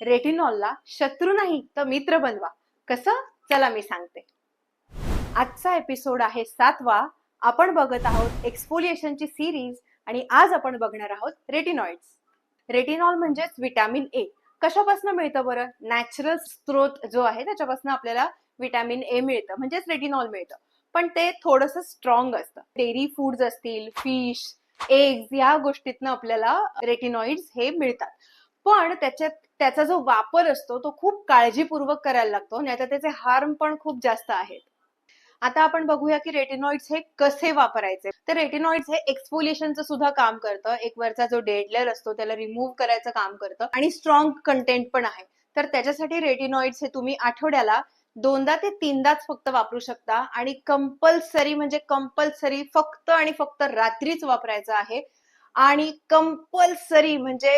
रेटिनॉलला शत्रू नाही तर मित्र बनवा. कसं? चला मी सांगते. आजचा एपिसोड आहे 7वा. आपण बघत आहोत एक्सफोलिएशनची सिरीज आणि आज आपण बघणार आहोत रेटिनॉइड्स. रेटिनॉल म्हणजेच विटॅमिन ए. कशापासून मिळतं बरं? नॅचरल स्त्रोत जो आहे त्याच्यापासून आपल्याला विटॅमिन ए मिळतं, म्हणजेच रेटिनॉल मिळतं. पण ते थोडंसं स्ट्रॉंग असतं. डेअरी फूड्स असतील, फिश, एग्स या गोष्टीतनं आपल्याला रेटिनॉइड्स हे मिळतात. पण त्याचा जो वापर असतो तो खूप काळजीपूर्वक करायला लागतो, नाहीतर त्याचे हार्म पण खूप जास्त आहेत. आता आपण बघूया की रेटिनॉइड्स हे कसे वापरायचे. तर रेटिनॉइड्स हे एक्सफोलिएशनचं सुद्धा काम करतं. एक वरचा जो डेड लेयर असतो त्याला रिमूव्ह करायचं काम करतं आणि स्ट्रॉंग कंटेंट पण आहे. तर त्याच्यासाठी रेटिनॉइड्स हे तुम्ही आठवड्याला 2दा ते 3दाच फक्त वापरू शकता आणि कंपल्सरी फक्त आणि फक्त रात्रीच वापरायचं आहे. आणि कंपल्सरी म्हणजे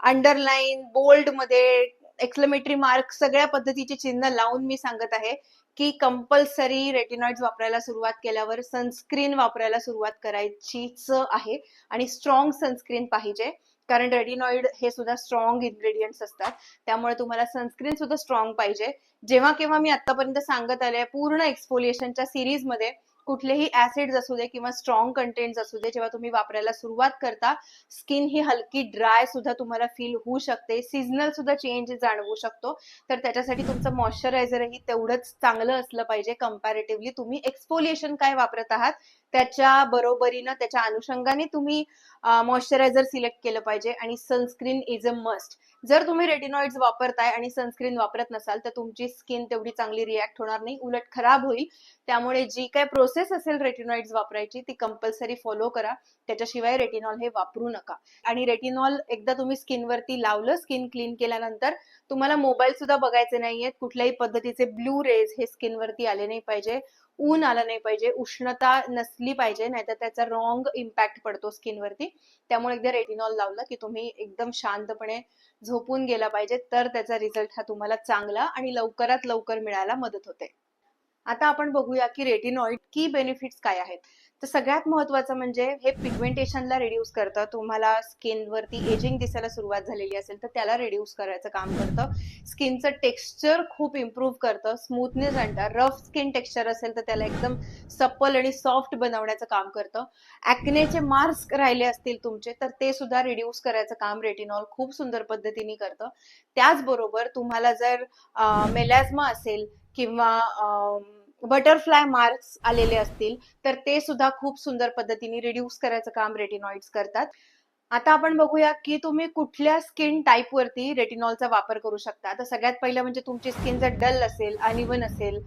अंडरलाईन, बोल्ड मध्ये, एक्सक्लेमेटरी मार्क सगळ्या पद्धतीचे चिन्ह लावून मी सांगत आहे की कंपल्सरी रेटिनॉइड्स वापरायला सुरुवात केल्यावर सनस्क्रीन वापरायला सुरुवात करायचीच आहे. आणि स्ट्रॉंग सनस्क्रीन पाहिजे, कारण रेटिनॉइड हे सुद्धा स्ट्रॉंग इन्ग्रेडियंट्स असतात. त्यामुळे तुम्हाला सनस्क्रीन सुद्धा स्ट्रॉंग पाहिजे. जेव्हा केव्हा मी आतापर्यंत सांगत आले पूर्ण एक्सफोलिएशनच्या सिरीज मध्ये कुठलेही ऍसिड्स असू दे किंवा स्ट्रॉंग कंटेंट्स असू दे, जेव्हा तुम्ही वापरायला सुरुवात करता स्किन ही हलकी ड्राय सुद्धा तुम्हाला फील होऊ शकते. सीझनल सुद्धा चेंज जाणवू शकतो. तर त्याच्यासाठी तुमचं मॉइश्चरायझरही तेवढंच चांगलं असलं पाहिजे. कंपॅरेटिव्हली तुम्ही एक्सफोलिएशन काय वापरत आहात त्याच्या बरोबरीनं, त्याच्या अनुषंगाने तुम्ही मॉइश्चरायझर सिलेक्ट केलं पाहिजे. आणि सनस्क्रीन इज अ मस्ट. जर तुम्ही रेटिनॉइड्स वापरताय आणि सनस्क्रीन वापरत नसाल तर तुमची स्किन तेवढी चांगली रिॲक्ट होणार नाही, उलट खराब होईल. त्यामुळे जी काय प्रोसेस असेल रेटिनॉइड्स वापरायची ती कंपल्सरी फॉलो करा. त्याच्याशिवाय रेटिनॉल हे वापरू नका. आणि रेटिनॉल एकदा तुम्ही स्किनवरती लावलं, स्किन क्लीन केल्यानंतर तुम्हाला मोबाईल सुद्धा बघायचे नाहीयेत. कुठल्याही पद्धतीचे ब्लू रेज हे स्किनवरती आले नाही पाहिजे, ऊन आलं नाही पाहिजे, उष्णता नसली पाहिजे, नाहीतर त्याचा रॉंग इम्पॅक्ट पडतो स्किनवरती. त्यामुळे एकदा रेटिनॉल लावलं की तुम्ही एकदम शांतपणे झोपून गेला पाहिजे, तर त्याचा रिझल्ट हा तुम्हाला चांगला आणि लवकरात लवकर मिळायला मदत होते. आता आपण बघूया की रेटिनॉइड की बेनिफिट्स काय आहेत. तर सगळ्यात महत्वाचं म्हणजे हे पिगमेंटेशनला रिड्यूस करतं. तुम्हाला स्किनवरती एजिंग दिसायला सुरुवात झालेली असेल तर त्याला रिड्यूस करायचं काम करतं. स्किनचं टेक्स्चर खूप इम्प्रूव्ह करतं, स्मूथनेस आणतं. रफ स्किन टेक्स्चर असेल तर त्याला एकदम सप्पल आणि सॉफ्ट बनवण्याचं काम करतं. ॲक्नेचे मार्क्स राहिले असतील तुमचे तर ते सुद्धा रिड्यूस करायचं काम रेटिनॉल खूप सुंदर पद्धतीने करतं. त्याचबरोबर तुम्हाला जर मेलॅझ्मा असेल किंवा बटरफ्लाय मार्क्स आलेले असतील तर ते सुद्धा खूप सुंदर पद्धतीने रिड्यूस करायचं काम रेटिनॉइड्स करतात. आता आपण बघूया की तुम्ही कुठल्या स्किन टाईप वरती रेटिनॉलचा वापर करू शकता. तर सगळ्यात पहिलं म्हणजे तुमची स्किन जर डल असेल, अनइव्हन असेल,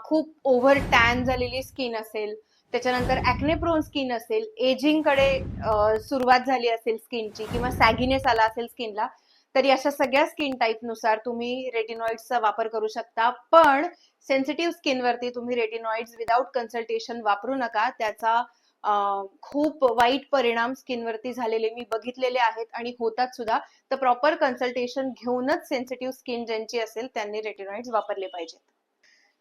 खूप ओव्हर टॅन झालेली स्किन असेल, त्याच्यानंतर ॲक्ने प्रोन स्किन असेल, एजिंग कडे सुरुवात झाली असेल स्किनची किंवा सॅगिनेस आला असेल स्किनला, तरी अशा सगळ्या स्किन टाईप नुसार तुम्ही रेटिनॉइड्सचा वापर करू शकता. पण सेन्सिटिव्ह स्किनवरती तुम्ही रेटिनॉइड्स विदाउट कन्सल्टेशन वापरू नका. त्याचा खूप वाईट परिणाम स्किनवरती झालेले मी बघितलेले आहेत आणि होतात सुद्धा. तर प्रॉपर कन्सल्टेशन घेऊनच सेन्सिटिव्ह स्किन ज्यांची असेल त्यांनी रेटिनॉइड्स वापरले पाहिजेत.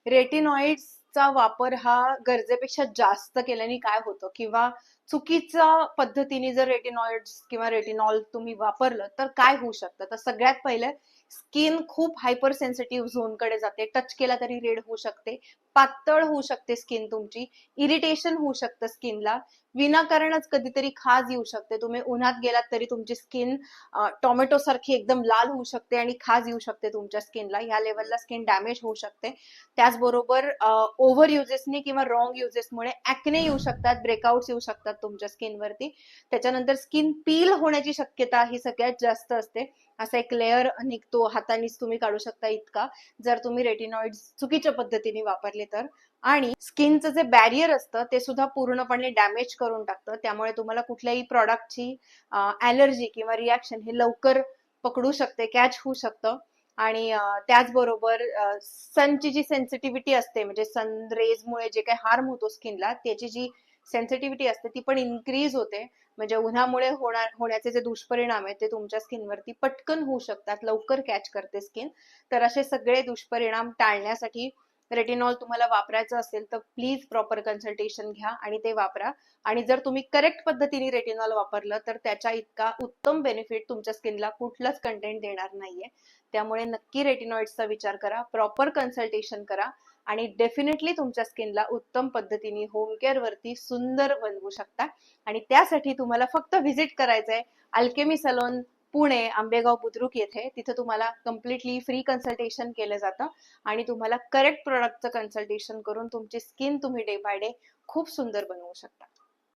रेटिनॉइड्सचा वापर हा गरजेपेक्षा जास्त केल्याने काय होतं किंवा चुकीच्या पद्धतीने जर रेटिनॉइड्स किंवा रेटिनॉल तुम्ही वापरलं तर काय होऊ शकतं. तर सगळ्यात पहिलं स्किन खूप हायपर सेन्सिटिव्ह झोनकडे जाते. टच केला तरी रेड होऊ शकते, पातळ होऊ शकते स्किन तुमची, इरिटेशन होऊ शकतं स्किनला, विनाकारणच कधीतरी खाज येऊ शकते. तुम्ही उन्हात गेलात तरी तुमची स्किन टोमॅटो सारखी एकदम लाल होऊ शकते आणि खाज येऊ शकते तुमच्या स्किनला. ह्या लेवलला स्किन डॅमेज होऊ शकते. त्याचबरोबर ओव्हर युजेसनी किंवा रॉंग युजेसमुळे ॲक्ने येऊ शकतात, ब्रेकआउट्स येऊ शकतात तुमच्या स्किनवरती. त्याच्यानंतर स्किन पील होण्याची शक्यता ही सगळ्यात जास्त असते. असा एक लेअर निघतो, हातानेच तुम्ही काढू शकता इतका, जर तुम्ही रेटिनॉइड्स चुकीच्या पद्धतीने वापरले तर. आणि स्किनचं जे बॅरियर असतं ते सुद्धा पूर्णपणे डॅमेज करून टाकतं. त्यामुळे तुम्हाला कुठल्याही प्रॉडक्टची ॲलर्जी किंवा रिॲक्शन हे लवकर पकडू शकते, कॅच होऊ शकतं. आणि त्याचबरोबर सनची जी सेन्सिटिव्हिटी असते, म्हणजे सन रेजमुळे जे काही हार्म होतो स्किनला, त्याची जी सेन्सिटिव्हिटी असते ती पण इन्क्रीज होते. म्हणजे उन्हामुळे होण्याचे जे दुष्परिणाम आहेत ते तुमच्या स्किनवरती पटकन होऊ शकतात, लवकर कॅच करते स्किन. तर असे सगळे दुष्परिणाम टाळण्यासाठी रेटिनॉल तुम्हाला वापरायचं असेल तर प्लीज प्रॉपर कन्सल्टेशन घ्या आणि ते वापरा. आणि जर तुम्ही करेक्ट पद्धतीने रेटिनॉल वापरलं तर त्याच्या इतका उत्तम बेनिफिट तुमच्या स्किनला कुठलंच कंटेंट देणार नाहीये. त्यामुळे नक्की रेटिनॉइड्सचा विचार करा, प्रॉपर कन्सल्टेशन करा आणि डेफिनेटली तुमच्या स्किनला उत्तम पद्धतीने होम केअर वरती सुंदर बनवू शकता. आणि त्यासाठी तुम्हाला फक्त व्हिजिट करायचंय अल्केमी सलोन पुणे, आंबेगाव बुद्रुक येथे. तिथे तुम्हाला कम्प्लिटली फ्री कन्सल्टेशन केलं जातं आणि तुम्हाला करेक्ट प्रोडक्टचं कन्सल्टेशन करून तुमची स्किन तुम्ही डे बाय डे खूप सुंदर बनवू शकता.